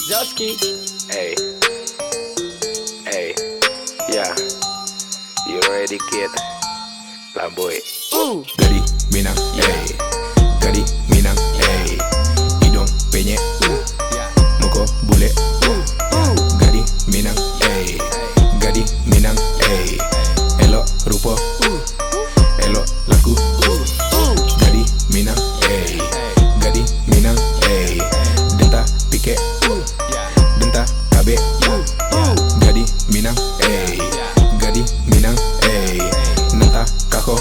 Zowski. Hey, hey, yeah, you ready, kid? Lamboy. Dari Minang, hey. Dari Minang, hey. Hidung penyek, muka bule. Gadi Minang, hey. Gadi Minang, hey. Elok rupa, elok laku. Gadi Minang, hey. Gadi Minang, hey. Denta pike, denta kabe. Gadi Minang, hey. Gadi Minang, hey. Nanta kako.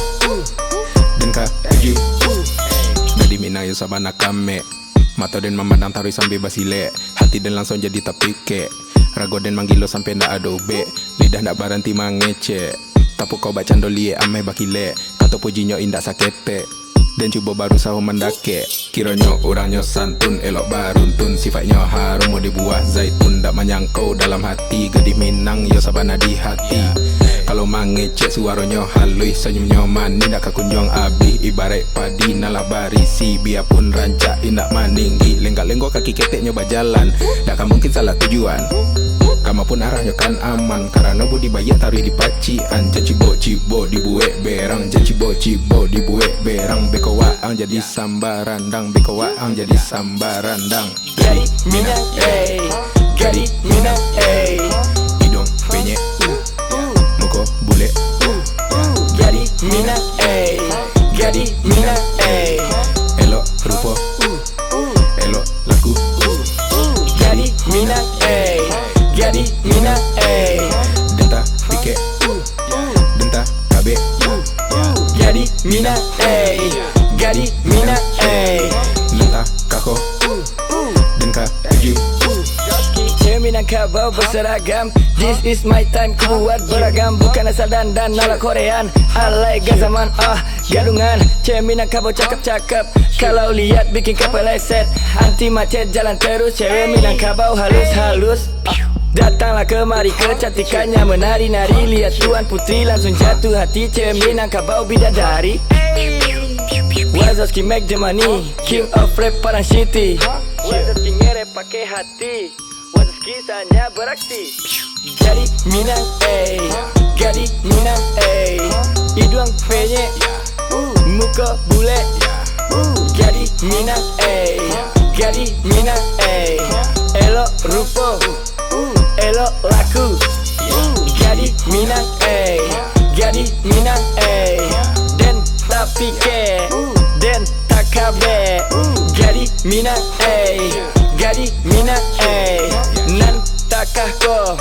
Denka uji Gadi Minang yo sabana kame. Mata den memandang tarui sambil basile. Hati den langsung jadi tak pike. Rago den manggilo sampai ndak ada ube. Lidah ndak berhenti mangece. Tapu kau baca dolie ame bakile. Kata pujinya indak sakete. Dan cuba baru sahu mendake. Kiranya orangnya santun, elok baruntun. Sifatnya harum mau dibuah zaitun. Ndak menyangkau dalam hati. Gadi Minang yo sabana di hati. Kalau mangecek suaranya halui, senyumnya manis nak kunjung abih. Ibarat padi nalah barisi, biarpun rancak indak maninggi. Lenggak-lenggok kaki keteknya berjalan, takkan mungkin salah tujuan. Kamu pun arahnya kan aman, karena budi bayar taruh di pacian. Cibo-cibo dibuek berang, cibo-cibo dibuek berang. Beko waang jadi sambaran dang, beko waang jadi sambaran dang. Gadi Minang, hey. Gadi Minang, hey. Hidung penyek, muka bule. Gadi Minang, hey. Gadi Minang, hey. Elok rupa, elok laku. Gadi Minang, hey. Gadi Minang, hey. Denta pike, denta kabe. Gadi Minang, hey. Gadi Minang, hey. Nanta kako, denka uji. Cewek Minangkabau berseragam. This is my time, ku buat beragam. Bukan asal dandan ala Korean. Alay gazaman, gadungan. Cewek Minangkabau cakep-cakep. Kalau lihat bikin kepeleset. Anti macet jalan terus. Cewek Minangkabau halus-halus. Datanglah kemari, kecantikannya menari-nari. Lihat tuan putri langsung jatuh hati. Cewek Minangkabau bidadari. Wazowski make the money, king of rap Padang City. Wazowski ngerep pakai hati, Wazowski hanya beraksi. Gadi Minang, eh. Gadi Minang, eh. Hidung penyek, muka bule. Gadi Minang, eh. Gadi Minang, eh. Elok rupa, elok laku. Gadi Minang, eh. Gadi Minang, eh. Den tak pike, den tak kabe. Gadi Minang, eh. Gadi Minang, eh. Nan tak kahko,